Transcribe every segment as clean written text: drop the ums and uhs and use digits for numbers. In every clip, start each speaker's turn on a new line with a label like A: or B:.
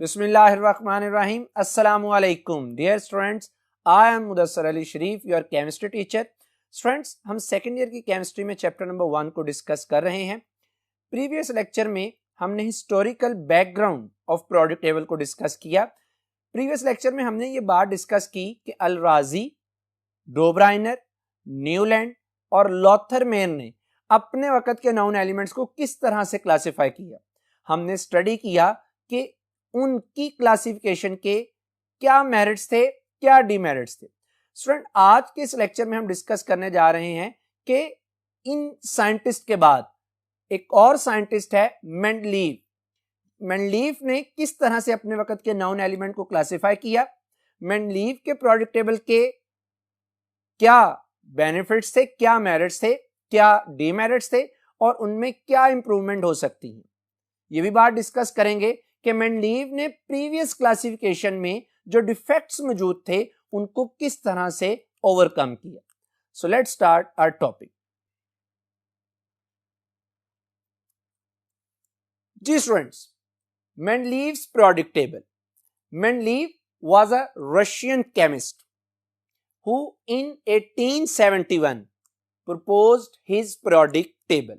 A: Bismillahirrahmanirrahim. Assalamu alaikum. Dear students, I am Mudassar Ali Sharif, your chemistry teacher. Students, हम second year की chemistry में chapter number 1 को discuss कर रहे हैं. प्रीवियस लेक्चर में हमने historical background of product table को डिस्कस किया. प्रीवियस लेक्चर में हमने ये बात डिस्कस की कि अल-राजी, डोब्राइनर, न्यूलैंड और लॉथरमेन ने अपने वक्त के नाउन एलिमेंट्स को किस तरह से क्लासिफाई किया. हमने स्टडी किया कि उनकी क्लासिफिकेशन के क्या मेरिट्स थे, क्या डीमेरिट्स थे. स्टूडेंट, आज के इस लेक्चर में हम डिस्कस करने जा रहे हैं कि इन साइंटिस्ट के बाद एक और साइंटिस्ट है मेंडलीव. मेंडलीव ने किस तरह से अपने वक्त के नाउन एलिमेंट को क्लासिफाई किया, मेंडलीव के प्रोडक्ट टेबल के क्या बेनिफिट्स थे, क्या मेरिट्स थे, क्या डीमेरिट्स थे और उनमें क्या इंप्रूवमेंट हो सकती है. ये भी बात डिस्कस करेंगे कि मेंडलीव ने प्रीवियस क्लासिफिकेशन में जो डिफेक्ट्स मौजूद थे उनको किस तरह से ओवरकम किया. So let's start our topic. जी students, Mendeleev's product table. Mendeleev was a Russian chemist who in 1871 proposed his periodic table.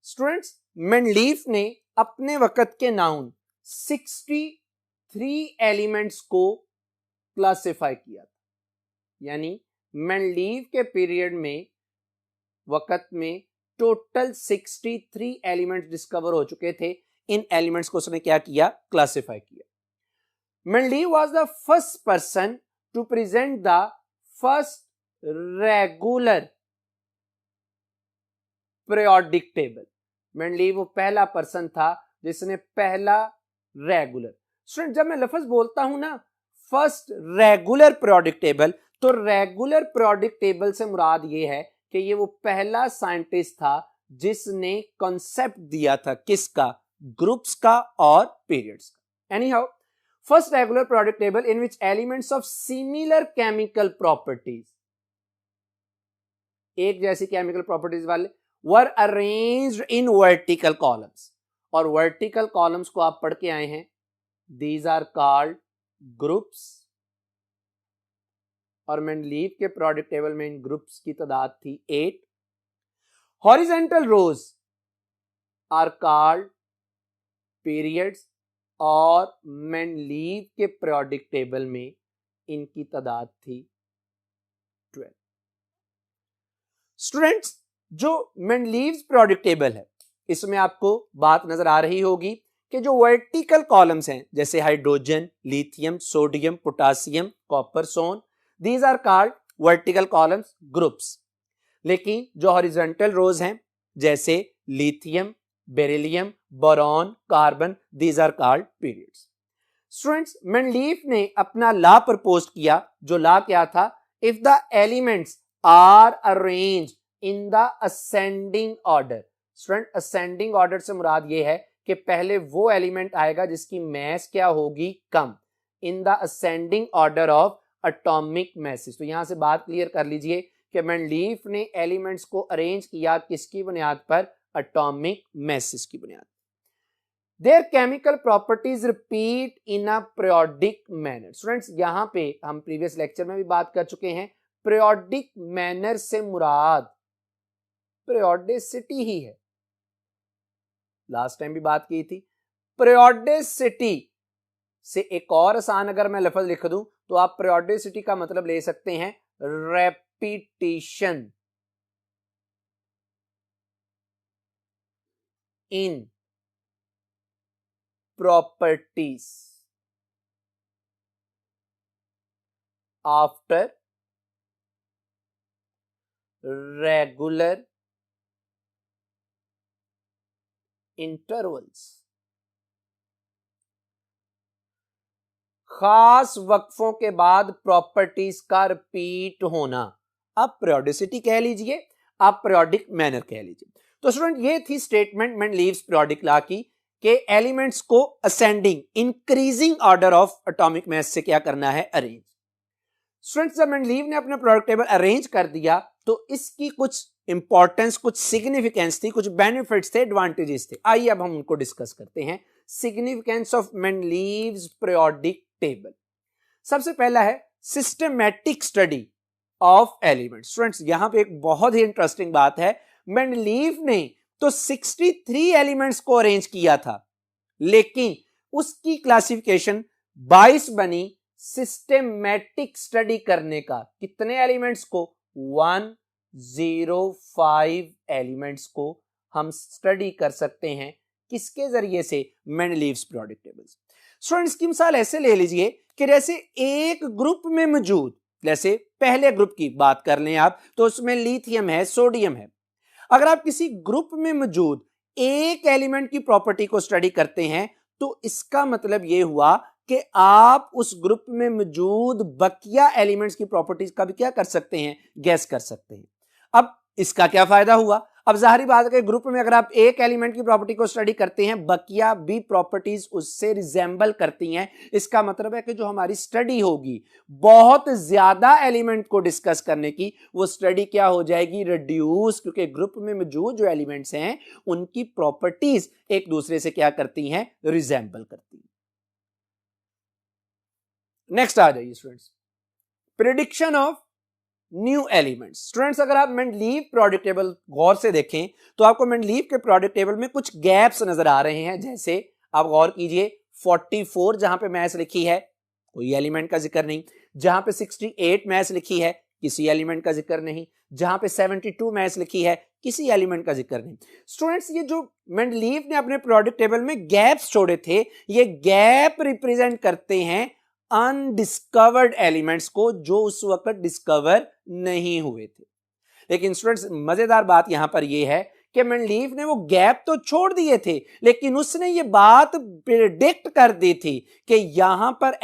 A: Students, Mendeleev ने अपने वक्त के नाउन 63 एलिमेंट्स को क्लासिफाई किया था. यानी मेंडलीव के पीरियड में वक्त में टोटल 63 एलिमेंट्स डिस्कवर हो चुके थे. इन एलिमेंट्स को उसने क्या किया, क्लासिफाई किया. Mendeleev was the first person to present the first regular periodic table. Mendeleev वो पहला पर्सन था जिसने पहला रेगुलर. स्टूडेंट, जब मैं लफ्ज बोलता हूं ना फर्स्ट रेगुलर पीरियोडिक टेबल, तो रेगुलर पीरियोडिक टेबल से मुराद ये है कि ये वो पहला साइंटिस्ट था जिसने कॉन्सेप्ट दिया था किसका, ग्रुप्स का और पीरियड्स का. Anyhow, first regular periodic table in which elements of similar chemical properties, एक जैसी chemical properties वाले, were arranged in vertical columns. और vertical columns को आप पढ़ के आए हैं. These are called groups. और मेंडलीव के periodic table में इन ग्रुप्स की तादाद थी 8. Horizontal rows are called periods. और मेंडलीव के पीरियोडिक टेबल में इनकी तादाद थी 12. स्टूडेंट्स, जो मेंडलीव्स पीरियोडिक टेबल है इसमें आपको बात नजर आ रही होगी कि जो वर्टिकल कॉलम्स हैं जैसे hydrogen, lithium, sodium, potassium, copper, सोन, these are called vertical columns, groups. लेकिन जो हॉरिजॉन्टल रोज हैं जैसे lithium, beryllium, boron, carbon, these are called periods. Students, Mendeleev ने अपना लॉ प्रपोज किया. जो लॉ क्या था, if the elements are arrange in the ascending order. Student, ascending order से मुराद ये है कि पहले वो एलिमेंट आएगा जिसकी मास क्या होगी, कम. In the ascending order of atomic masses. तो यहां से बात क्लियर कर लीजिए कि मेंडलीव ने एलिमेंट्स को अरेंज किया किसकी बुनियाद पर, एटॉमिक मासेस की बुनियाद. Their chemical properties repeat in a periodic manner. Students, यहां पे हम प्रीवियस लेक्चर में भी बात कर चुके हैं, periodic manner से मुराद periodicity ही है. लास्ट टाइम भी बात की थी. periodicity से एक और आसान अगर मैं लफ्ज लिख दूं तो आप periodicity का मतलब ले सकते हैं repetition in properties after regular intervals. खास वक्फों के बाद प्रॉपर्टीज का रिपीट होना. आप पीरियोडिसिटी कह लीजिए, आप पीरियोडिक मैनर कह लीजिए. तो स्टूडेंट, ये थी स्टेटमेंट मेंडलीव्स पीरियोडिक लॉ की कि एलिमेंट्स को ascending increasing order of atomic मास से क्या करना है, अरेंज. स्टूडेंट्स, जब मेंडलीव ने अपना प्रोडक्ट टेबल अरेंज कर दिया तो इसकी कुछ इंपॉर्टेंस, कुछ सिग्निफिकेंस थी, कुछ बेनिफिट्स थे, एडवांटेजेस थे. आइए अब हम उनको डिस्कस करते हैं. Significance of Mendeleev's periodic table. सबसे पहला है systematic study of elements. Students यहां पे एक बहुत ही इंटरेस्टिंग बात है, मेंडलीव ने तो 63 एलिमेंट्स को अरेंज किया था, लेकिन उसकी क्लासिफिकेशन 22 बनी सिस्टमैटिक स्टडी करने का। कितने एलिमेंट्स को? 105 एलिमेंट्स को हम स्टडी कर सकते हैं। किसके जरिए से? Mendeleev's periodic tables. स्टूडेंट्स की मिसाल ऐसे ले लीजिए कि जैसे एक ग्रुप में मौजूद, जैसे पहले ग्रुप की बात कर लें आप, तो उसमें लिथियम है, सोडियम है। अगर आप किसी ग्रुप में मौजूद एक एलिमेंट की प्रॉपर्टी को स्टडी करते हैं तो इसका मतलब यह हुआ कि आप उस ग्रुप में मौजूद बकिया एलिमेंट्स की प्रॉपर्टीज का भी क्या कर सकते हैं? गैस कर सकते हैं। अब इसका क्या फायदा हुआ? अब जाहिर बात है कि ग्रुप में अगर आप एक एलिमेंट की प्रॉपर्टी को स्टडी करते हैं, बकिया भी प्रॉपर्टीज उससे रिजेंबल करती हैं। इसका मतलब है कि जो हमारी स्टडी होगी बहुत ज्यादा एलिमेंट को डिस्कस करने की, वो स्टडी क्या हो जाएगी? रिड्यूस, क्योंकि ग्रुप में मौजूद जो एलिमेंट्स हैं उनकी प्रॉपर्टीज एक दूसरे से क्या करती हैं? रिजेंबल करती हैं। नेक्स्ट आ जाइए students, prediction of new elements. Students अगर आप मेंडलीव पीरियोडिक टेबल गौर से देखें तो आपको मेंडलीव के पीरियोडिक टेबल में कुछ गैप्स नजर आ रहे हैं। जैसे आप गौर कीजिए 44 जहां पे मैथ्स लिखी है, कोई एलिमेंट का जिक्र नहीं। जहां पे 68 मैथ्स लिखी है, किसी एलिमेंट का जिक्र नहीं। जहां पे 72 मैथ्स लिखी है, किसी एलिमेंट का जिक्र नहीं। स्टूडेंट्स ये जो मेंडलीव ने अपने पीरियोडिक टेबल में गैप्स छोड़े थे, ये गैप रिप्रेजेंट करते हैं अनडिस्कवर्ड एलिमेंट्स को, जो उस वक्त डिस्कवर नहीं हुए थे। लेकिन स्टूडेंट्स मजेदार बात यहां पर यह है कि मेंडलीव ने वो गैप तो छोड़ दिए थे, लेकिन उसने ये बात प्रेडिक्ट कर दी थी कि यहां पर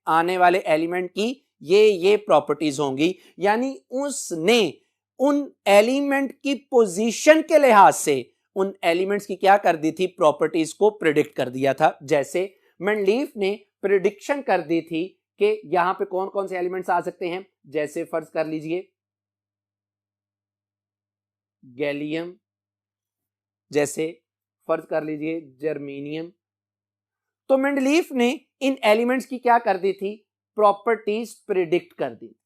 A: आने वाले एलिमेंट की ये प्रॉपर्टीज होंगी। यानी उसने उन एलिमेंट की पोजीशन के लिहाज से उन एलिमेंट्स की क्या कर दी थी? प्रॉपर्टीज को प्रेडिक्ट कर दिया था। जैसे मेंडलीव ने प्रेडिक्शन कर दी थी कि यहां पे कौन कौन से एलिमेंट्स आ सकते हैं। जैसे फर्ज कर लीजिए गैलियम, जैसे फर्ज कर लीजिए जर्मेनियम। तो मेंडलीव ने इन एलिमेंट्स की क्या कर दी थी? प्रॉपर्टीज प्रेडिक्ट कर दी।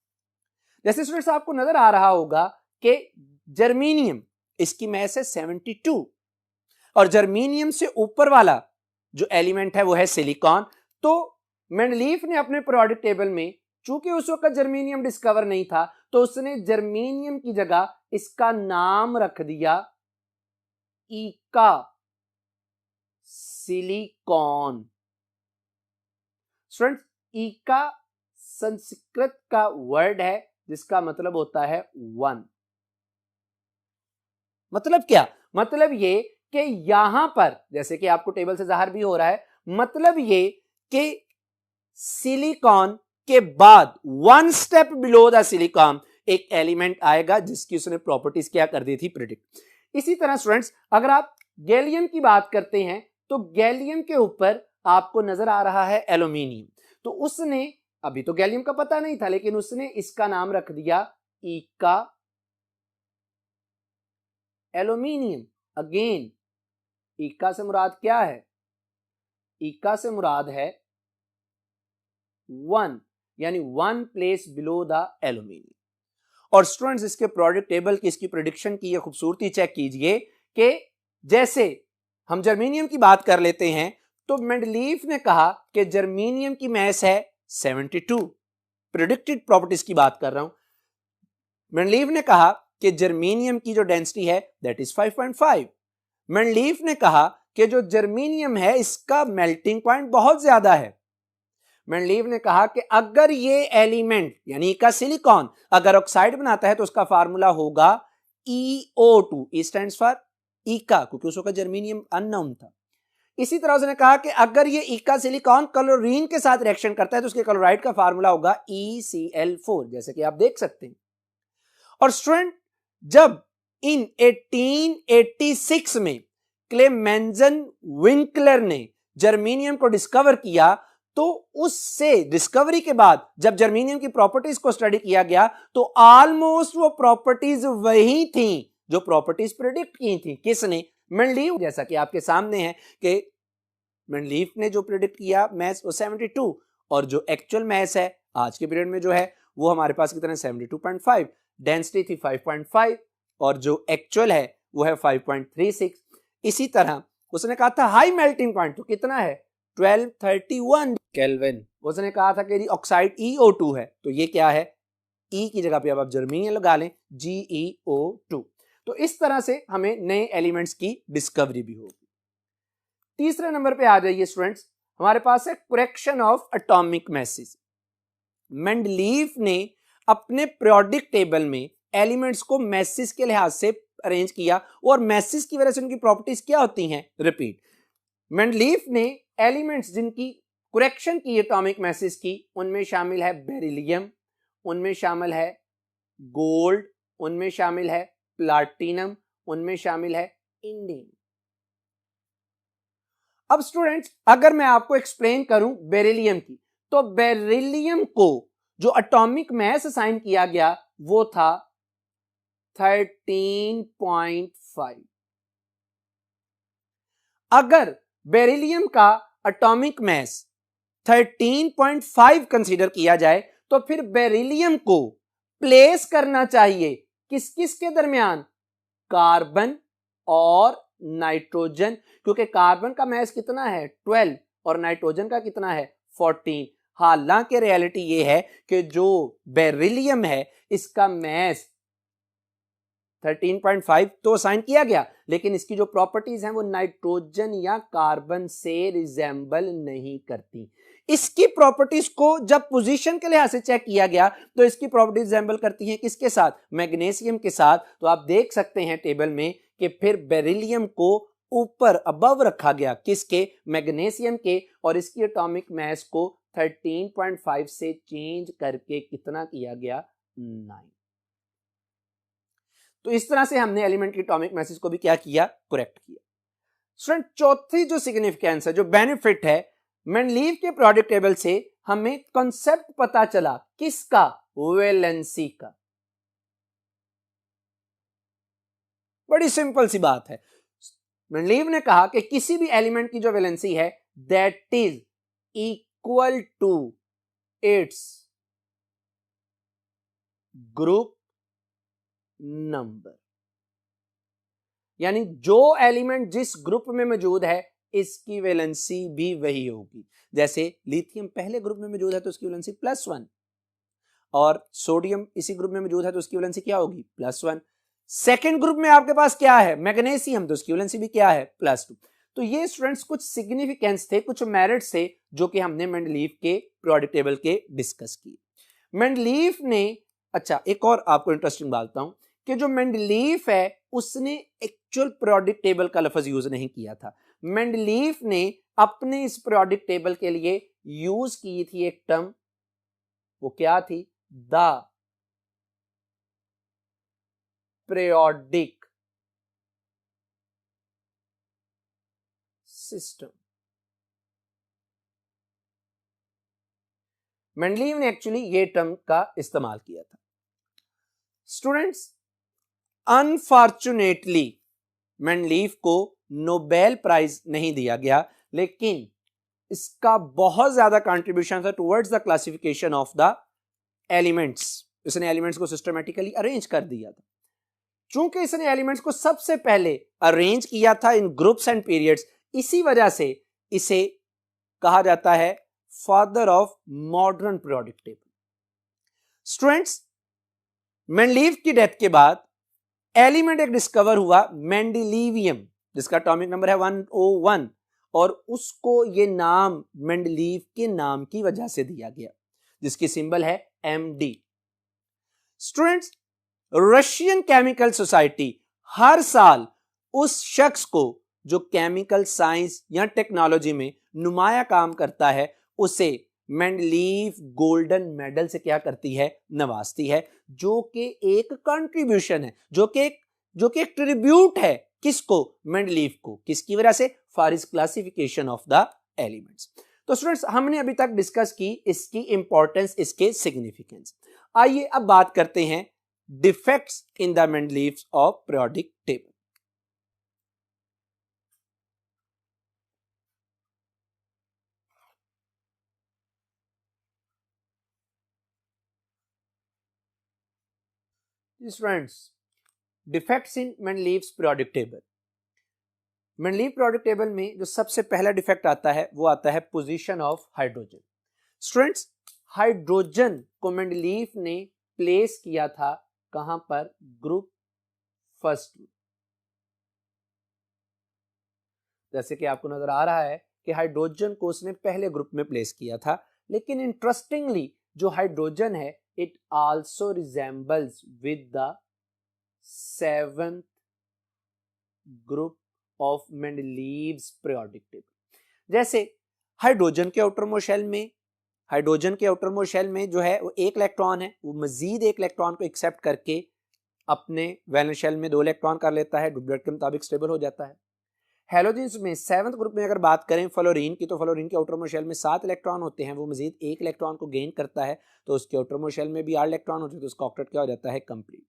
A: जैसे स्टूडेंट्स आपको नजर आ रहा होगा कि जर्मेनियम, इसकी मैस है 72, और जर्मेनियम से ऊपर वाला जो एलिमेंट है वो है सिलिकॉन। तो मेंडलीव ने अपने पीरियोडिक टेबल में, चूंकि उस वक्त जर्मेनियम डिस्कवर नहीं था, तो उसने जर्मेनियम की जगह इसका नाम रख दिया ईका सिलिकॉन। स्टूडेंट्स ईका संस्कृत का वर्ड है जिसका मतलब होता है वन। मतलब क्या? मतलब ये कि यहां पर, जैसे कि आपको टेबल से जाहिर भी हो रहा है, मतलब ये कि सिलिकॉन के बाद one step below the silicon एक एलिमेंट आएगा जिसकी उसने प्रॉपर्टीज क्या कर दी थी? प्रेडिक्ट। इसी तरह स्टूडेंट्स अगर आप गैलियम की बात करते हैं तो गैलियम के ऊपर आपको नजर आ रहा है एल्यूमिनियम। तो उसने, अभी तो गैलियम का पता नहीं था, लेकिन उसने इसका नाम रख दिया ईका एल्यूमिनियम। अगेन ईका से मुराद क्या है? ईका से मुराद है वन, यानी one place below the aluminium. और स्टूडेंट्स इसके प्रोडक्ट टेबल की, इसकी प्रेडिक्शन की ये खूबसूरती चेक कीजिए कि जैसे हम जर्मेनियम की बात कर लेते हैं तो मेंडलीव ने कहा कि जर्मेनियम की मैस है 72, प्रेडिक्टेड प्रॉपर्टीज की बात कर रहा हूं। मेंडलीव ने कहा कि जर्मेनियम की जो डेंसिटी है दैट इज 5.5। मेंडलीव ने कहा कि जो जर्मेनियम है इसका मेल्टिंग पॉइंट बहुत ज्यादा है। मेंडलीव ने कहा कि अगर ये एलिमेंट यानी का सिलिकॉन अगर ऑक्साइड बनाता है तो उसका फार्मूला होगा EO2। ई स्टैंड्स फॉर ईका, क्योंकि उस वक्त जर्मेनियम अननोन था। इसी तरह उसने कहा कि अगर ये ईका सिलिकॉन क्लोरीन के साथ रिएक्शन करता है तो उसके क्लोराइड का फार्मूला होगा ECl4, जैसे कि आप देख सकते हैं। और स्टूडेंट जब इन 1886 में क्लेमेंजन विंकलर ने जर्मेनियम को डिस्कवर किया तो उससे डिस्कवरी के बाद जब जर्मेनियम की प्रॉपर्टीज को स्टडी किया गया तो ऑलमोस्ट वो प्रॉपर्टीज वही थी जो प्रॉपर्टीज प्रेडिक्ट की थी। किसने? मेंडलीव। जैसा कि आपके सामने है कि मेंडलीफ ने जो प्रेडिक्ट किया मैस वो 72 और जो एक्चुअल मैस है आज के पीरियड में जो है वो हमारे पास कितना है 72.5, डेंसिटी थी 5.5 और जो एक्चुअल है वो है 5.36। इसी तरह उसने कहा था हाई मेल्टिंग पॉइंट तो कितना है 1231 केल्विन। उसने कहा था कि ऑक्साइड EO2 है तो ये क्या है E की जगह पे अब आप जर्मेनियम लगा लें GeO2। तो इस तरह से हमें नए एलिमेंट्स की डिस्कवरी भी होगी। तीसरे नंबर पे आ जाइए स्टूडेंट्स, हमारे पास है correction of atomic message. Mendeleev ने अपने पीरियोडिक टेबल में एलिमेंट्स को मैसेज के लिहाज से अरेंज किया और मैसेज की वजह से उनकी प्रॉपर्टीज क्या होती हैं रिपीट। मेंडलीफ ने एलिमेंट्स जिनकी करेक्शन की एटॉमिक मैसेज की उनमें शामिल है बेरिलियम, उनमें शामिल है गोल्ड, उनमें शामिल है प्लाटिनम, उनमें शामिल है इंडियम। अब स्टूडेंट्स अगर मैं आपको एक्सप्लेन करूं बेरिलियम की, तो बेरिलियम को जो एटॉमिक मैस असाइन किया गया वो था 13.5। अगर बेरिलियम का एटॉमिक मैस 13.5 कंसीडर किया जाए तो फिर बेरिलियम को प्लेस करना चाहिए किस किस के दरमियान, कार्बन और नाइट्रोजन, क्योंकि कार्बन का मैस कितना है 12 और नाइट्रोजन का कितना है 14। हालांकि रियलिटी ये है कि जो बेरिलियम है इसका मैस 13.5 तो असाइन किया गया लेकिन इसकी जो प्रॉपर्टीज हैं वो नाइट्रोजन या कार्बन से रिजेंबल नहीं करती। इसकी प्रॉपर्टीज को जब पोजीशन के लिहाज से चेक किया गया तो इसकी प्रॉपर्टीज रिजेंबल करती हैं किसके साथ, मैग्नीशियम के साथ। तो आप देख सकते हैं टेबल में कि फिर बेरिलियम को ऊपर अबव रखा गया किसके, मैग्नीशियम के, और इसकी एटॉमिक मैस को 13.5 से चेंज करके कितना किया गया 9। तो इस तरह से हमने एलिमेंट की एटॉमिक मैसेज को भी क्या किया, करेक्ट किया। स्टूडेंट चौथी जो सिग्निफिकेंस है, जो बेनिफिट है मेंडलीफ के पीरियोडिक टेबल से हमें कॉन्सेप्ट पता चला किसका, वैलेंसी का। बड़ी सिंपल सी बात है, मेंडलीफ ने कहा कि किसी भी एलिमेंट की जो वैलेंसी है that is equal to its group number, यानी जो एलिमेंट जिस ग्रुप में मौजूद है इसकी वैलेंसी भी वही होगी। जैसे लिथियम पहले ग्रुप में मौजूद है तो उसकी वैलेंसी +1 और सोडियम इसी ग्रुप में मौजूद है तो उसकी वैलेंसी क्या होगी +1। सेकेंड ग्रुप में आपके पास क्या है मैग्नीशियम, तो उसकी वैलेंसी भी क्या है +2। तो ये स्टूडेंट्स कुछ सिग्निफिकेंस थे, कुछ मेरिट्स थे जो कि हमने मेंडलीफ के पीरियोडिक टेबल के डिस्कस किए। मेंडलीफ ने, अच्छा एक और आपको इंटरेस्टिंग बात बताऊं कि जो मेंडलीफ है उसने एक्चुअल पीरियोडिक टेबल का लफ्ज यूज नहीं किया था। मेंडलीफ ने अपने इस पीरियोडिक टेबल के लिए यूज की थी एक टर्म, वो क्या थी, द पीरियोडिक सिस्टम। मेंडलीफ ने एक्चुअली ये टर्म का इस्तेमाल किया था। स्टूडेंट्स अनफॉर्चुनेटली मेंडलीफ को नोबेल प्राइज नहीं दिया गया, लेकिन इसका बहुत ज्यादा कंट्रीब्यूशन था towards the classification of the elements. इसने एलिमेंट्स को सिस्टमैटिकली अरेंज कर दिया था। चूंकि इसने एलिमेंट्स को सबसे पहले अरेंज किया था इन ग्रुप्स एंड पीरियड्स, इसी वजह से इसे कहा जाता है father of modern periodic table. Students Mendeleev की डेथ के बाद एलिमेंट एक डिस्कवर हुआ मेंडेलिवियम, जिसका एटॉमिक नंबर है 101 और उसको ये नाम मेंडलीफ के नाम की वजह से दिया गया, जिसकी सिंबल है MD। Students Russian chemical society हर साल उस शख्स को जो केमिकल साइंस या टेक्नोलॉजी में नुमाया काम करता है उसे मेंडलीफ गोल्डन मेडल से क्या करती है, नवाजती है, जो कि एक कंट्रीब्यूशन है, जो कि एक ट्रिब्यूट है किसको, मेंडलीफ को। किसकी वजह से, for his classification of the elements. तो स्टूडेंट्स हमने अभी तक डिस्कस की इसकी इंपॉर्टेंस, इसके सिग्निफिकेंस। आइए अब बात करते हैं defects in the Mendeleev of periodic table. Students, defects in Mendeleev's periodic table. Mendeleev periodic table में जो सबसे पहला डिफेक्ट आता है वो आता है position of hydrogen. Students, hydrogen को मेंडलीव ने प्लेस किया था कहां पर? ग्रुप फर्स्ट में। जैसे कि आपको नजर आ रहा है कि हाइड्रोजन को उसने पहले ग्रुप में प्लेस किया था, लेकिन इंटरेस्टिंगली जो हाइड्रोजन है it also resembles with the 7th group of Mendeleev's periodic table. जैसे हाइड्रोजन के आउटरमोस्ट शेल में जो है वो एक इलेक्ट्रॉन है, वो मजीद एक इलेक्ट्रॉन को एक्सेप्ट करके अपने वैलेंस शेल में 2 इलेक्ट्रॉन कर लेता है, डुप्लेट के मुताबिक स्टेबल हो जाता है। हेलोजेंस में 7th ग्रुप में अगर बात करें फ्लोरीन की, तो फ्लोरीन के आउटरमोस्ट शेल में 7 इलेक्ट्रॉन होते हैं, वो मजीद एक इलेक्ट्रॉन को गेन करता है, तो उसके आउटरमोस्ट शेल में भी 8 इलेक्ट्रॉन होते हैं, तो उसका ऑक्टेट क्या हो जाता है? कंप्लीट।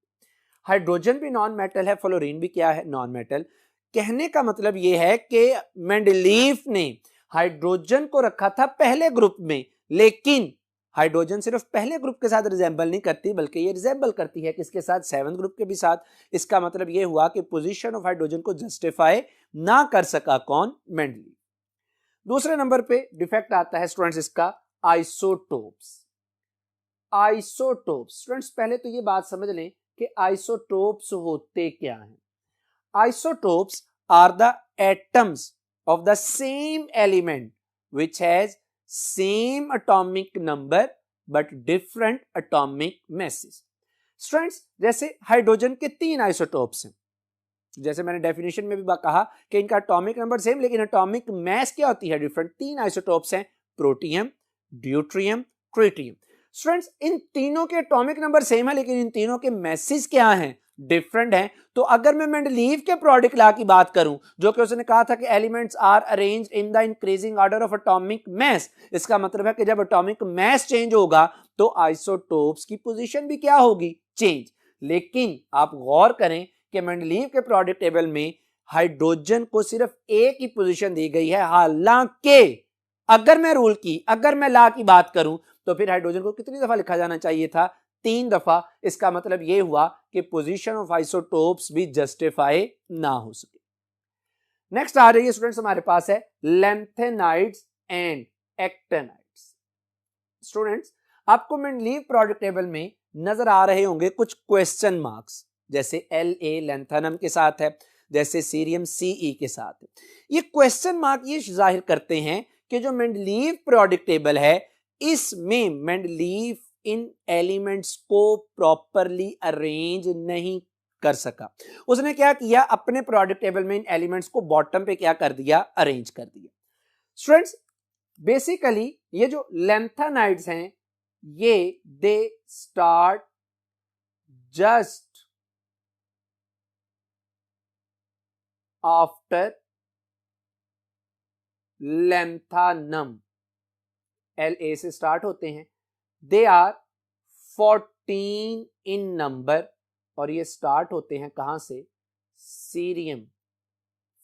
A: हाइड्रोजन भी नॉन मेटल है, फ्लोरीन भी क्या है? Non metal. कहने का मतलब यह है कि मेंडलीव ने हाइड्रोजन को रखा था पहले ग्रुप में, लेकिन हाइड्रोजन सिर्फ पहले ग्रुप के साथ रिजेंबल नहीं करती, बल्कि ये रिजेंबल करती है किसके साथ? 7th ग्रुप के भी साथ। इसका मतलब ये हुआ कि पोजीशन ऑफ हाइड्रोजन को जस्टिफाई ना कर सका कौन? मेंडलीव। दूसरे नंबर पे डिफेक्ट आता है स्टूडेंट्स इसका आइसोटोप्स। आइसोटोप्स स्टूडेंट्स, पहले तो ये बात समझ लें कि आइसोटोप्स होते क्या हैं। Isotopes are the atoms of the same element which has same atomic number but different atomic masses। Students, जैसे हाइड्रोजन के 3 आइसोटोप्स हैं, जैसे मैंने डेफिनेशन में भी कहा कि इनका एटॉमिक नंबर सेम लेकिन एटॉमिक मास क्या होती है? डिफरेंट। 3 आइसोटोप्स हैं, प्रोटियम, ड्यूट्रियम, ट्रिटियम। स्टूडेंट्स, इन तीनों के एटॉमिक नंबर सेम है लेकिन इन तीनों के मैसेज क्या हैं? डिफरेंट हैं। तो अगर मैं मेंडलीव के प्रोडक्ट लॉ की बात करूं, जो कि उसने कहा था कि elements are arranged in the increasing order of atomic mass, इसका मतलब है कि जब एटॉमिक मास चेंज होगा तो आइसोटोप्स की पोजीशन भी क्या होगी? चेंज। लेकिन आप गौर करें कि मेंडलीव के प्रोडक्ट टेबल में हाइड्रोजन को सिर्फ एक ही पोजीशन दी गई है, हालांकि अगर मैं लॉ की बात करूं तो फिर हाइड्रोजन को कितनी दफा लिखा जाना चाहिए था? 3 दफा। इसका मतलब यह हुआ कि पोजीशन ऑफ आइसोटोप्स भी जस्टिफाई ना हो सके। नेक्स्ट आ रही है स्टूडेंट्स हमारे पास है लैंथेनाइड्स एंड एक्टेनाइड्स। स्टूडेंट्स, आपको मेंडलीव प्रोडक्ट टेबल में नजर आ रहे होंगे कुछ क्वेश्चन मार्क्स, जैसे La लैंथेनम के साथ है, जैसे सीरियम Ce के साथ है। ये क्वेश्चन मार्क ये जाहिर करते हैं कि जो मेंडलीव प्रोडक्ट टेबल है इसमें मेंडलीव इन एलिमेंट्स को प्रॉपरली अरेंज नहीं कर सका। उसने क्या किया? अपने प्रोडक्ट टेबल में इन एलिमेंट्स को बॉटम पे क्या कर दिया? अरेंज कर दिया। स्टूडेंट्स, बेसिकली ये जो लैंथेनाइड्स हैं ये they start just after lanthanum. La से स्टार्ट होते हैं, दे आर 14 इन नंबर और ये स्टार्ट होते हैं कहां से? सीरियम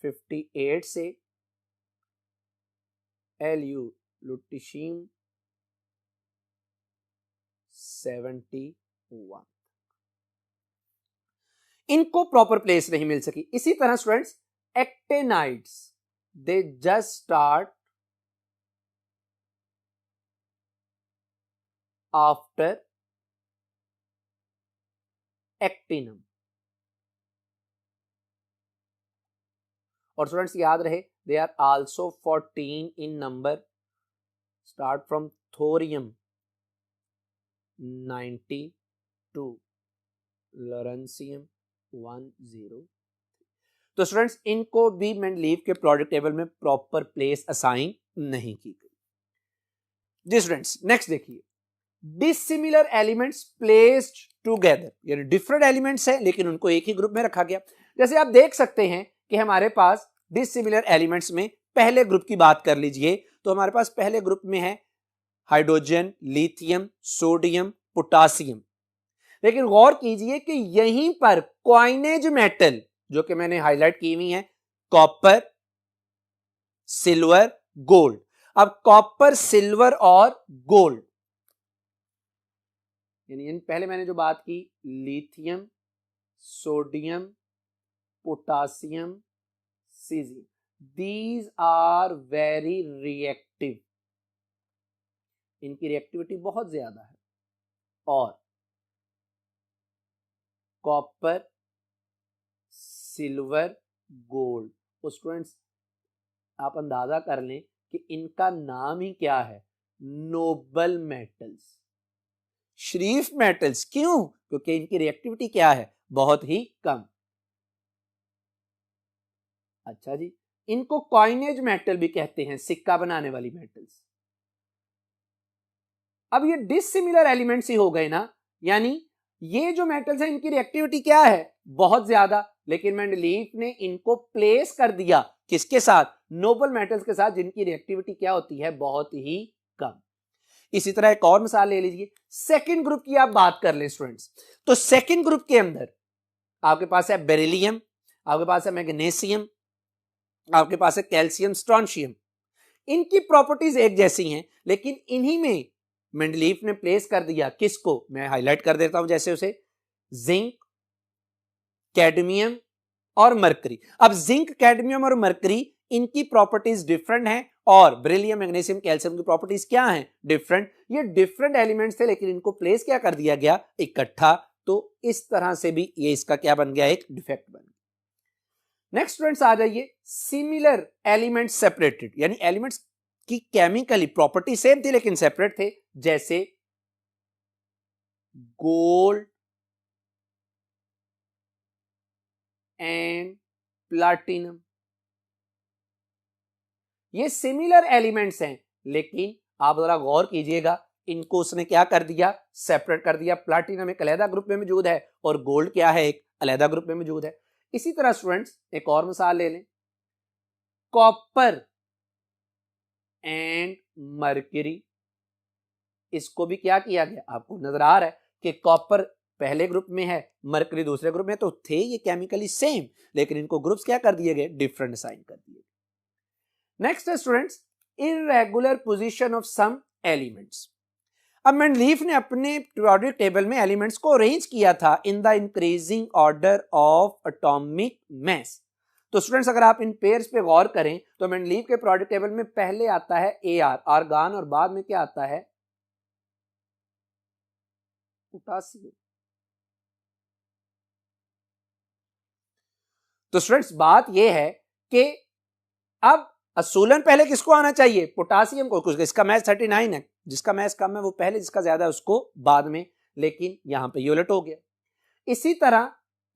A: 58 से, Lu लुटिशियम 71। इनको प्रॉपर प्लेस नहीं मिल सकी। इसी तरह students actinides they just start after actinium. और स्टूडेंट्स याद रहे they are also 14 in number, start from thorium 92, lawrencium 103। तो स्टूडेंट्स इनको भी मेंडलीव के प्रोडक्ट टेबल में प्रॉपर प्लेस असाइन नहीं की गई। जी स्टूडेंट्स, नेक्स्ट देखिए, डिसिमिलर एलिमेंट्स प्लेस्ड टुगेदर, यानी डिफरेंट एलिमेंट्स हैं लेकिन उनको एक ही ग्रुप में रखा गया। जैसे आप देख सकते हैं कि हमारे पास डिसिमिलर एलिमेंट्स में पहले ग्रुप की बात कर लीजिए तो हमारे पास पहले ग्रुप में है हाइड्रोजन, लिथियम, सोडियम, पोटासियम। लेकिन गौर कीजिए कि यहीं पर कॉइनेज मेटल जो कि मैंने हाईलाइट की हुई है, कॉपर, सिल्वर, गोल्ड। अब कॉपर, सिल्वर और गोल्ड, यानी पहले मैंने जो बात की lithium, sodium, potassium, caesium, these are very reactive, इनकी रिएक्टिविटी बहुत ज्यादा है। और कॉपर, सिल्वर, गोल्ड, तो स्टूडेंट्स आप अंदाजा कर लें कि इनका नाम ही क्या है, नोबल मेटल्स, शरीफ मेटल्स। क्यों? क्योंकि इनकी रिएक्टिविटी क्या है, बहुत ही कम। अच्छा जी, इनको कॉइनेज मेटल भी कहते हैं, सिक्का बनाने वाली मेटल्स। अब ये डिसिमिलर एलिमेंट्स ही हो गए ना, यानी ये जो मेटल्स है इनकी रिएक्टिविटी क्या है, बहुत ज्यादा, लेकिन मेंडलीफ ने इनको प्लेस कर दिया किसके साथ, नोबल मेटल्स के साथ, जिनकी रिएक्टिविटी क्या होती है, बहुत ही कम। इसी तरह एक और मिसाल ले लीजिए, सेकंड ग्रुप की आप बात कर लें स्टूडेंट्स, तो सेकंड ग्रुप के अंदर आपके पास है बेरिलियम, आपके पास है मैग्नीशियम, आपके पास है कैल्शियम, स्ट्रोंशियम। इनकी प्रॉपर्टीज एक जैसी हैं, लेकिन इन्हीं में मेंडलीफ ने प्लेस कर दिया किसको, मैं हाईलाइट कर देता हूं जैसे उसे, जिंक, कैडमियम और मरकरी। अब जिंक, कैडमियम और मरकरी, इनकी प्रॉपर्टीज डिफरेंट हैं, और बेरिलियम, मैग्नीशियम, कैल्शियम की प्रॉपर्टीज क्या हैं, डिफरेंट। ये डिफरेंट एलिमेंट्स थे, लेकिन इनको प्लेस क्या कर दिया गया, इकट्ठा। तो इस तरह से भी ये इसका क्या बन गया, एक डिफेक्ट बन गया। नेक्स्ट स्टूडेंट्स आ जाइए, सिमिलर एलिमेंट्स सेपरेटेड, यानी एलिमेंट्स की केमिकली प्रॉपर्टी सेम थी लेकिन सेपरेट थे, जैसे गोल्ड एंड प्लाटिनम। ये सिमिलर एलिमेंट्स हैं, लेकिन आप जरा गौर कीजिएगा, इनको उसने क्या कर दिया, सेपरेट कर दिया। प्लाटिनम एक अलहदा ग्रुप में मौजूद है और गोल्ड क्या है, एक अलहदा ग्रुप में मौजूद है। इसी तरह स्टूडेंट्स एक और मिसाल ले लें, कॉपर एंड मरकरी, इसको भी क्या किया गया, आपको नजर आ रहा है कि कॉपर पहले ग्रुप में है, मरकरी दूसरे ग्रुप में, तो थे ये केमिकली सेम, लेकिन इनको ग्रुप्स क्या कर दिए गए, डिफरेंट असाइन कर दिए। नेक्स्ट है students, irregular position of some elements. अब मेंडलीफ ने अपने पीरियोडिक टेबल में एलिमेंट्स को अरेंज किया था in the increasing order of atomic mass. तो स्टूडेंट्स अगर आप इन पेयर्स पे गौर करें तो मेंडलीफ के पीरियोडिक टेबल में पहले आता है Ar, आर्गन, और बाद में क्या आता है, पोटासियम। तो स्टूडेंट्स बात यह है कि अब असूलन पहले किसको आना चाहिए, पोटासियम को, कुछ इसका मैच 39 है, जिसका मैच कम है वो पहले, जिसका ज्यादा है उसको बाद में, लेकिन यहां पे ये उलट हो गया। इसी तरह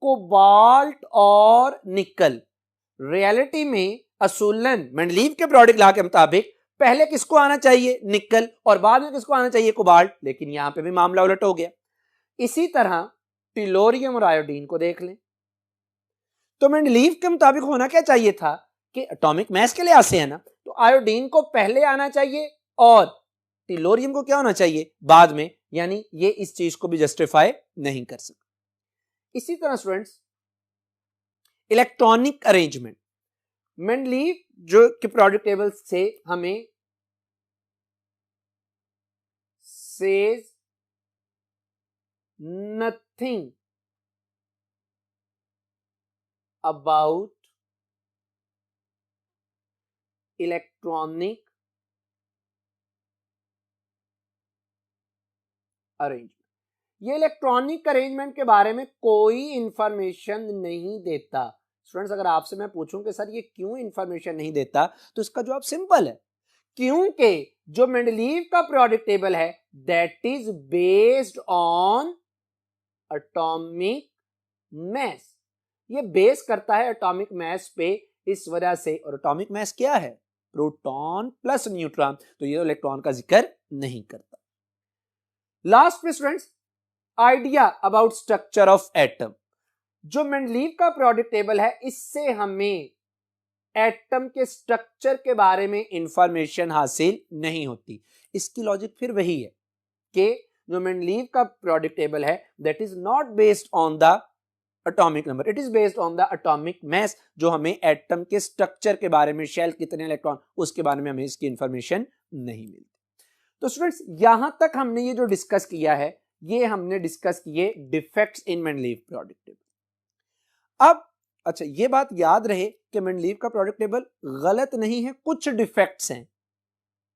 A: कोबाल्ट और निकल, रियलिटी में असूलन मेंडलीफ के पीरियोडिक लॉ के मुताबिक पहले किसको आना चाहिए, निकल, और बाद में किसको आना चाहिए, कोबाल्ट, लेकिन यहां पे भी मामला उलट हो गया। इसी तरह टिलोरियम और आयोडीन को देख लें, तो मेंडलीफ के मुताबिक होना क्या चाहिए था कि एटॉमिक मास के लिहाज से है ना, तो आयोडीन को पहले आना चाहिए और टिलोरियम को क्या होना चाहिए, बाद में, यानी ये इस चीज को भी जस्टिफाई नहीं कर सकता। इसी तरह स्टूडेंट्स इलेक्ट्रॉनिक अरेंजमेंट, मेंडलीफ जो कि पीरियोडिक टेबल से हमें says nothing about electronic arrangement. ये इलेक्ट्रॉनिक अरेंजमेंट के बारे में कोई इंफॉर्मेशन नहीं देता। स्टूडेंट्स अगर आपसे मैं पूछूं कि सर ये क्यों इंफॉर्मेशन नहीं देता, तो इसका जवाब सिंपल है, क्योंकि जो मेंडलीफ का पीरियोडिक टेबल है that is based on atomic mass, ये बेस करता है एटॉमिक मास पे, इस वजह से, और एटॉमिक मास क्या है, प्रोटॉन प्लस न्यूट्रॉन, तो ये इलेक्ट्रॉन का जिक्र नहीं करता। लास्ट में students idea about structure of atom, जो मेंडलीफ का पीरियोडिक टेबल है इससे हमें एटम के स्ट्रक्चर के बारे में इंफॉर्मेशन हासिल नहीं होती। इसकी लॉजिक फिर वही है कि जो मेंडलीफ का पीरियोडिक टेबल है that is not based on the atomic number, it is based on the atomic मास, जो हमें एटम के स्ट्रक्चर के बारे में, शेल कितने इलेक्ट्रॉन, उसके बारे में हमें इसकी इंफॉर्मेशन नहीं मिलती। तो स्टूडेंट्स यहां तक हमने ये जो डिस्कस किया है, ये हमने डिस्कस किए defects in Mendeleev periodic table. अब अच्छा ये बात याद रहे कि मेंडलीव का प्रोडक्ट टेबल गलत नहीं है, कुछ डिफेक्ट्स हैं।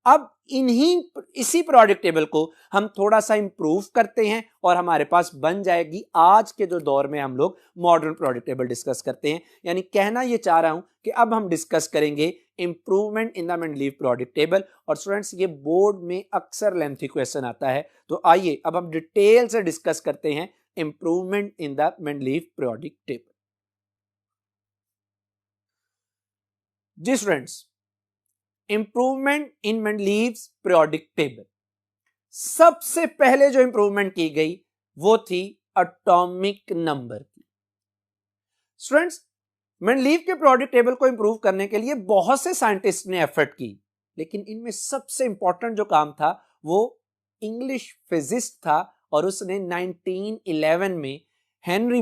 A: अब इसी प्रोडक्ट टेबल को हम थोड़ा सा इंप्रूव करते हैं और हमारे पास बन जाएगी आज के जो दौर में हम लोग मॉडर्न प्रोडक्ट टेबल डिस्कस करते हैं। यानी कहना ये चाह रहा हूं कि अब हम डिस्कस करेंगे improvement in the Mendeleev product table. और स्टूडेंट्स ये बोर्ड में अक्सर लेंथी क्वेश्चन आता है, तो आइए अब हम डिटेल से डिस्कस करते हैं improvement in the Mendeleev product table. जी students, improvement in Mendeleev's periodic table, सबसे पहले जो इंप्रूवमेंट की गई वो थी एटॉमिक नंबर की। स्टूडेंट्स, मेंडलीव के पीरियोडिक टेबल को इंप्रूव करने के लिए बहुत से साइंटिस्ट ने एफर्ट की, लेकिन इनमें सबसे इंपॉर्टेंट जो काम था वो इंग्लिश फिजिस्ट था और उसने 1911 में हेनरी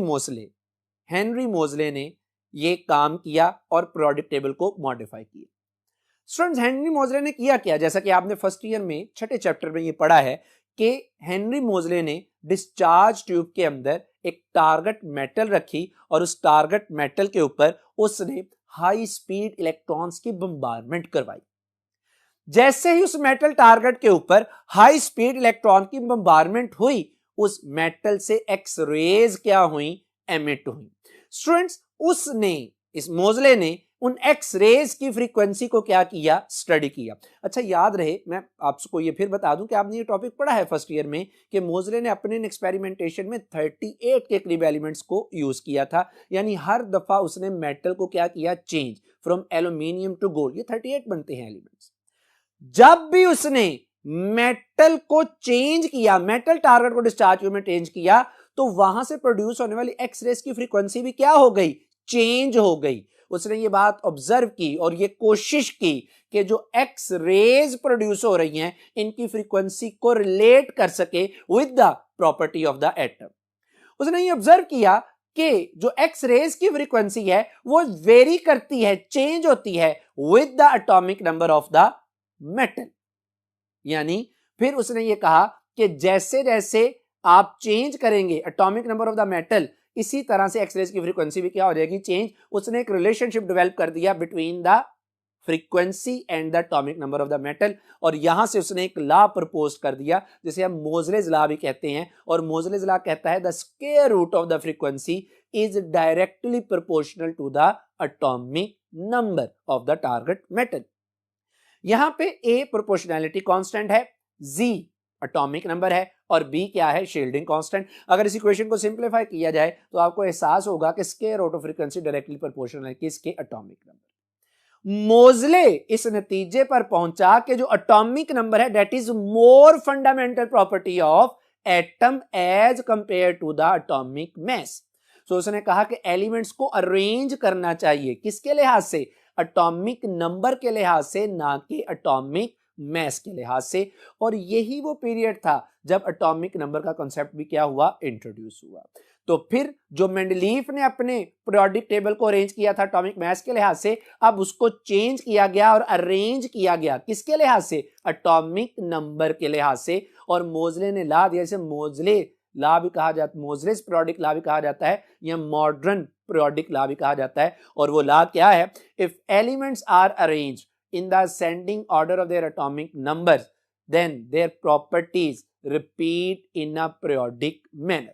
A: मोजले ने ये काम किया और पीरियोडिक टेबल को मॉडिफाई किया। स्टूडेंट्स, हेनरी मोजले ने किया क्या? जैसा कि आपने फर्स्ट ईयर में छठे चैप्टर में ये पढ़ा है कि हेनरी मोजले ने डिस्चार्ज ट्यूब के अंदर एक टारगेट मेटल रखी और उस टारगेट मेटल के ऊपर उसने हाई स्पीड इलेक्ट्रॉन्स की बम्बारमेंट करवाई। जैसे ही उस मेटल टारगेट के ऊपर हाई स्पीड इलेक्ट्रॉन की बम्बारमेंट हुई, उस मेटल से एक्स रेज क्या हुई? एमिट हुई। स्टूडेंट्स, इस मोजले ने उन एक्स रेज की फ्रीक्वेंसी को क्या किया? स्टडी किया। अच्छा याद रहे, मैं आपको ये फिर बता दूं कि आपने ये टॉपिक पढ़ा है फर्स्ट ईयर में कि मोजले ने अपने एक्सपेरिमेंटेशन में 38 के करीब एलिमेंट्स को यूज किया था। यानी हर दफा उसने मेटल को क्या किया? Change from aluminium to gold. ये 38 बनते हैं एलिमेंट्स। जब भी उसने मेटल को चेंज किया, मेटल टारगेट को डिस्चार्ज में चेंज किया, तो वहां से प्रोड्यूस होने वाली एक्स रेज की फ्रीक्वेंसी भी क्या हो गई? चेंज हो गई। उसने ये बात ऑब्जर्व की और ये कोशिश की कि जो एक्स रेज प्रोड्यूस हो रही हैं इनकी फ्रीक्वेंसी को रिलेट कर सके with the property of the atom. उसने ये ऑब्जर्व किया कि जो एक्स रेज की फ्रीक्वेंसी है वो वेरी करती है, चेंज होती है with the atomic number of the metal. यानी फिर उसने ये कहा कि जैसे जैसे आप चेंज करेंगे atomic number of the metal, इसी तरह से एक्स रेज की फ्रीक्वेंसी भी क्या हो जाएगी? चेंज। उसने एक रिलेशनशिप डेवलप कर दिया between the frequency and the atomic number of the metal, और यहां से उसने एक लॉ प्रपोज कर दिया जिसे हम मोजलेज लॉ भी कहते हैं। और मोजलेज लॉ कहता है the square root of the frequency is directly proportional to the atomic number of the target metal. यहां पे ए प्रोपोर्शनैलिटी कांस्टेंट है, जी एटॉमिक नंबर है और बी क्या है? Shielding constant. अगर इस इक्वेशन को सिंपलीफाई किया जाए तो आपको एहसास होगा कि square root of frequency directly proportional है किसके? Atomic number. मोजले इस नतीजे पर पहुंचा कि जो एटॉमिक नंबर है that is more fundamental property of atom as compared to the atomic mass. So उसने कहा कि एलिमेंट्स को अरेंज करना चाहिए किसके लिहाज से? एटॉमिक नंबर के लिहाज से, ना कि एटॉमिक मास के लिहाज से। और यही वो पीरियड था जब एटॉमिक नंबर का कॉन्सेप्ट भी क्या हुआ? इंट्रोड्यूस हुआ। तो फिर जो मेंडलीव ने अपने पीरियोडिक टेबल को अरेंज किया था एटॉमिक मास के लिहाज से, अब उसको चेंज किया गया और अरेंज किया गया किसके लिहाज से? एटॉमिक नंबर के लिहाज से। और मोजले ने ला दिया, जैसे मोजले लॉ भी कहा जाता है, मोजलेस पीरियोडिक लॉ भी कहा जाता है या मॉडर्न पीरियोडिक लॉ भी कहा जाता है। और वो लॉ क्या है? If elements are arranged in the ascending order of their atomic numbers, then their properties repeat in a periodic manner।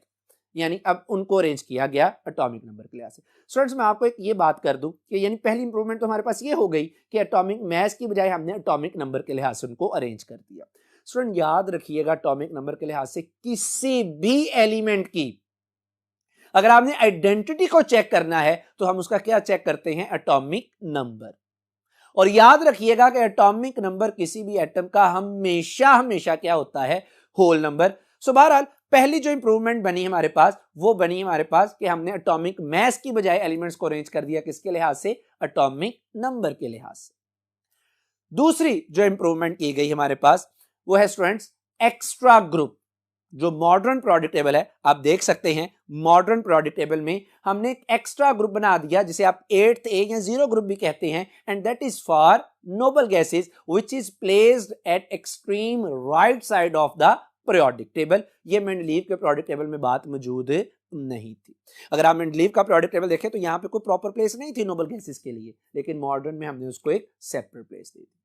A: यानी अब उनको अरेंज किया गया एटॉमिक नंबर के लिहाज से। स्टूडेंट्स, मैं आपको एक ये बात कर दूं कि यानी पहली इंप्रूवमेंट तो हमारे पास ये हो गई कि एटॉमिक मास की बजाय हमने एटॉमिक नंबर के लिहाज से उनको अरेंज कर दिया। स्टूडेंट याद रखिएगा, एटॉमिक नंबर के लिहाज से किसी भी एलिमेंट की अगर आपने आइडेंटिटी को चेक करना है तो हम उसका क्या चेक करते हैं? Atomic number. और याद रखिएगा कि एटॉमिक नंबर किसी भी एटम का हमेशा हमेशा क्या होता है? Whole number. सो बहरहाल पहली जो इंप्रूवमेंट बनी हमारे पास वो बनी हमारे पास कि हमने एटॉमिक मास की बजाय एलिमेंट्स को अरेंज कर दिया किसके लिहाज से? एटॉमिक नंबर के लिहाज से। दूसरी जो इंप्रूवमेंट की गई हमारे पास वो है स्टूडेंट्स एक्स्ट्रा ग्रुप। जो मॉडर्न पीरियोडिक टेबल है आप देख सकते हैं, मॉडर्न पीरियोडिक टेबल में हमने एक एक्स्ट्रा ग्रुप बना दिया जिसे आप 8th ए या 0 ग्रुप भी कहते हैं, and that is for noble gases which is placed at extreme right side of the periodic table. ये मेंडलीव के पीरियोडिक टेबल में बात मौजूद नहीं थी। अगर आप मेंडलीव का प्रोडक्ट टेबल देखें तो यहाँ पे कोई प्रॉपर प्लेस नहीं थी नोबल गैसेस के लिए, लेकिन मॉडर्न में हमने उसको एक सेपरेट प्लेस दी थी।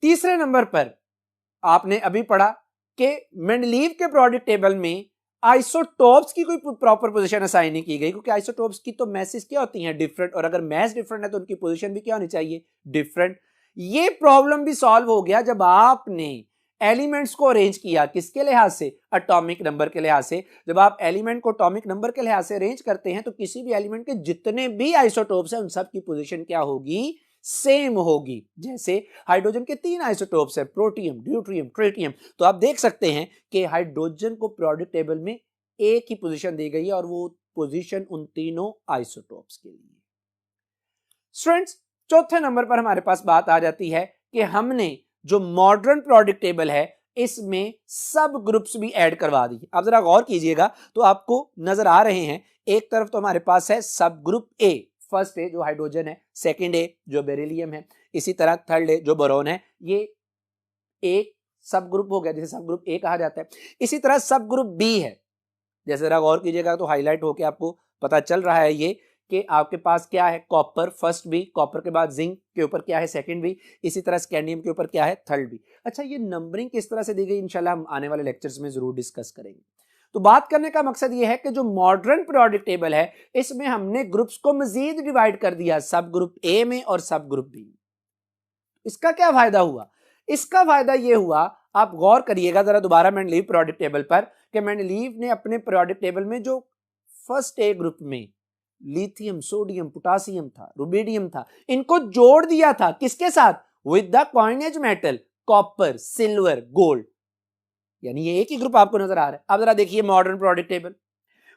A: तीसरे नंबर पर आपने अभी पढ़ा कि मेंडलीव के प्रोडक्ट टेबल में आइसोटोप्स की कोई प्रॉपर पोजीशन असाइन नहीं की गई, क्योंकि आइसोटोप्स की तो मैसेज क्या होती हैं, डिफरेंट, और अगर मैस डिफरेंट है तो उनकी पोजीशन भी क्या होनी चाहिए, डिफरेंट। ये प्रॉब्लम भी सॉल्व हो गया जब आपने एलिमेंट्स को अरेंज किया, किसके लिहाज से, एटॉमिक नंबर के लिहाज से। जब आप एलिमेंट को एटॉमिक नंबर के लिहाज से अरेंज करते हैं तो किसी भी एलिमेंट के जितने भी आइसोटोप्स हैं उन सब की पोजीशन क्या होगी, सेम होगी। जैसे हाइड्रोजन के 3 आइसोटोप्स है, प्रोटियम, ड्यूट्रियम, ट्रिटियम, तो आप देख सकते हैं कि हाइड्रोजन को पीरियोडिक टेबल में एक ही पोजीशन दी गई है और वो पोजीशन उन तीनों आइसोटोप्स के लिए। स्टूडेंट्स, चौथे नंबर पर हमारे पास बात आ जाती है कि हमने जो मॉडर्न पीरियोडिक टेबल है इसमें सब ग्रुप्स भी ऐड करवा दी। आप जरा गौर कीजिएगा तो आपको नजर आ रहे हैं, एक तरफ तो हमारे पास है सब ग्रुप ए, फर्स्ट ए जो हाइड्रोजन है, सेकंड ए जो बेरिलियम है, इसी तरह थर्ड ए जो बोरॉन है, ये एक सब ग्रुप हो गया जिसे सब ग्रुप ए कहा जाता है। इसी तरह सब ग्रुप बी है, जैसे जरा गौर कीजिएगा तो हाईलाइट होकर आपको पता चल रहा है ये कि आपके पास क्या है, कॉपर फर्स्ट बी, कॉपर के बाद जिंक के ऊपर क्या है, सेकंड बी, इसी तरह स्कैंडियम के ऊपर क्या है, थर्ड बी। अच्छा, ये नंबरिंग किस तरह से दी गई इंशाल्लाह हम आने वाले लेक्चर्स में जरूर डिस्कस करेंगे। तो बात करने का मकसद ये है कि जो मॉडर्न पीरियोडिक टेबल है इसमें हमने ग्रुप्स को मजीद डिवाइड कर दिया, सब ग्रुप ए में और सब ग्रुप बी में। इसका क्या फायदा हुआ, इसका फायदा ये हुआ, आप गौर करिएगा जरा दोबारा मेंडलीव पीरियोडिक टेबल पर, कि मेंडलीव ने अपने पीरियोडिक टेबल में जो फर्स्ट ए ग्रुप में लिथियम, सोडियम, पोटासियम था, रुबिडियम था, इनको जोड़ दिया था किसके साथ, with the coinage metal copper, silver, gold, यानी ये एक ही ग्रुप आपको नजर आ रहा है। अब जरा देखिए modern periodic table,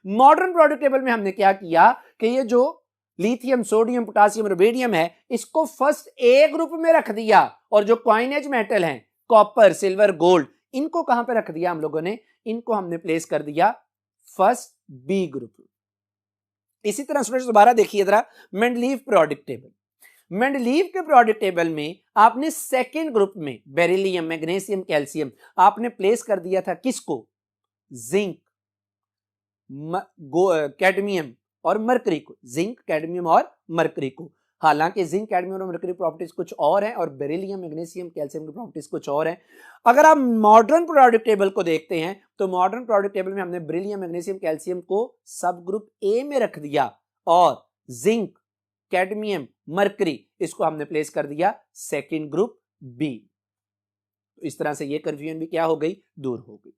A: modern periodic table में हमने क्या किया कि ये जो लिथियम, सोडियम, पोटासियम, रुबिडियम है इसको फर्स्ट ए ग्रुप में रख दिया, और जो कॉइनेज मेटल हैं कॉपर, सिल्वर, गोल्ड, इनको कहां पे रख दिया हम लोगों ने, इनको हमने प्लेस कर दिया फर्स्ट बी ग्रुप। इसी तरह स्टूडेंट्स दोबारा देखिए जरा मेंडलीव पीरियोडिक टेबल, मेंडलीव के पीरियोडिक टेबल में आपने सेकंड ग्रुप में बेरिलियम, मैग्नीशियम, कैल्शियम आपने प्लेस कर दिया था किसको, जिंक, कैडमियम और मरकरी को, जिंक, कैडमियम और मरकरी को। हालांकि जिंक, कैडमियम और मरकरी प्रॉपर्टीज कुछ और हैं और बेरिलियम, मैग्नीशियम, कैल्शियम की प्रॉपर्टीज कुछ और हैं। अगर आप मॉडर्न पीरियोडिक टेबल को देखते हैं तो मॉडर्न पीरियोडिक टेबल में हमने बेरिलियम, मैग्नीशियम, कैल्शियम को सब ग्रुप ए में रख दिया और जिंक, कैडमियम, मरकरी इसको हमने प्लेस कर दिया सेकंड ग्रुप बी। तो इस तरह से ये कंफ्यूजन भी क्या हो गई, दूर हो गई।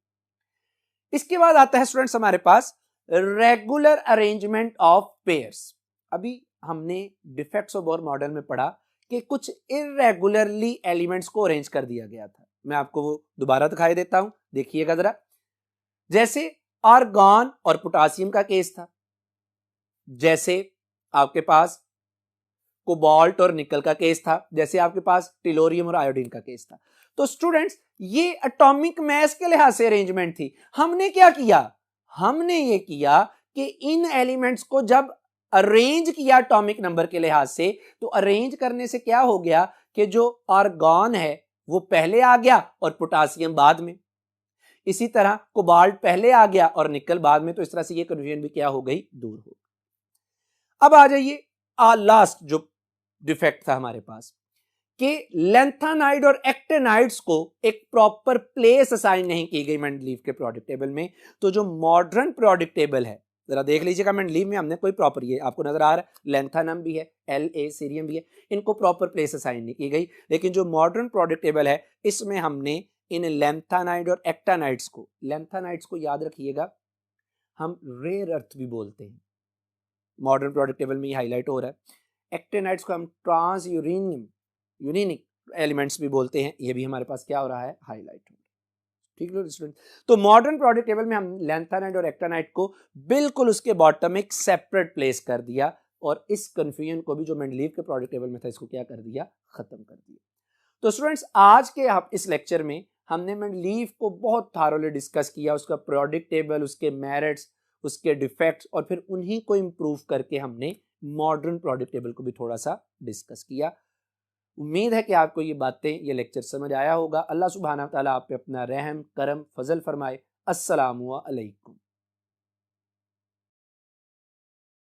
A: इसके बाद आता है स्टूडेंट्स हमारे पास रेगुलर अरेंजमेंट ऑफ पेयर्स। अभी हमने डिफेक्ट्स ऑफ बोर मॉडल में पढ़ा कि कुछ इरेगुलरली एलिमेंट्स को अरेंज कर दिया गया था। मैं आपको वो दोबारा दिखाई देता हूं, देखिएगा जरा। जैसे आर्गॉन और पोटासियम का केस था, जैसे आपके पास कोबाल्ट और निकल का केस था, जैसे आपके पास टिलोरियम और आयोडीन का केस था। तो स्टूडेंट्स ये एटॉमिक मास के लिहाज से अरेंजमेंट थी। हमने क्या किया, हमने ये किया कि इन एलिमेंट्स को जब अरेंज किया एटॉमिक नंबर के लिहाज से, तो अरेंज करने से क्या हो गया कि जो आर्गॉन है वो पहले आ गया और पोटासियम बाद में, इसी तरह कोबाल्ट पहले आ गया और निकल बाद में। तो इस तरह से ये कंफ्यूजन भी क्या हो गई, दूर हो। अब आ जाइए लास्ट जो डिफेक्ट था हमारे पास कि लैंथेनाइड और एक्टेनाइड्स को एक प्रॉपर प्लेस असाइन नहीं की गई मेंडलीव के पीरियोडिक टेबल में। तो जो मॉडर्न पीरियोडिक टेबल है जरा देख लीजिएगा, मेंडलीव में हमने कोई प्रॉपर, ये आपको नजर आ रहा है लैंथेनम भी है, La सीरियम भी है, इनको प्रॉपर प्लेस असाइन नहीं की गई। लेकिन जो मॉडर्न पीरियोडिक टेबल है इसमें हमने इन लैंथेनाइड और एक्टेनाइड्स को, लैंथेनाइड्स को याद रखिएगा हम रेयर अर्थ भी बोलते हैं, मॉडर्न पीरियोडिक टेबल में ये हाईलाइट हो रहा है। एक्टेनाइड्स को हम ट्रांस यूरेनिक एलिमेंट्स भी बोलते हैं, ये भी हमारे पास क्या हो रहा है, हाईलाइट हो रहा है। ठीक है स्टूडेंट, तो मॉडर्न पीरियोडिक टेबल में हम लैंथेनाइड और एक्टेनाइड को बिल्कुल उसके बॉटम में एक सेपरेट प्लेस कर दिया, और इस कंफ्यूजन को भी जो मेंडलीव के पीरियोडिक टेबल में था इसको क्या कर दिया, खत्म कर दिया। तो स्टूडेंट्स आज के इस लेक्चर में हमने मेंडलीव को बहुत थारोली डिस्कस किया, उसका पीरियोडिक टेबल, उसके मेरिट्स, उसके डिफेक्ट्स, और फिर उन्हीं को इंप्रूव करके हमने मॉडर्न पीरियोडिक टेबल को भी थोड़ा सा डिस्कस किया। उम्मीद है कि आपको ये बातें, ये लेक्चर समझ आया होगा। अल्लाह सुब्हानहू व तआला आप पे अपना रहम, करम, फजल फरमाए। अस्सलामु अलैकुम।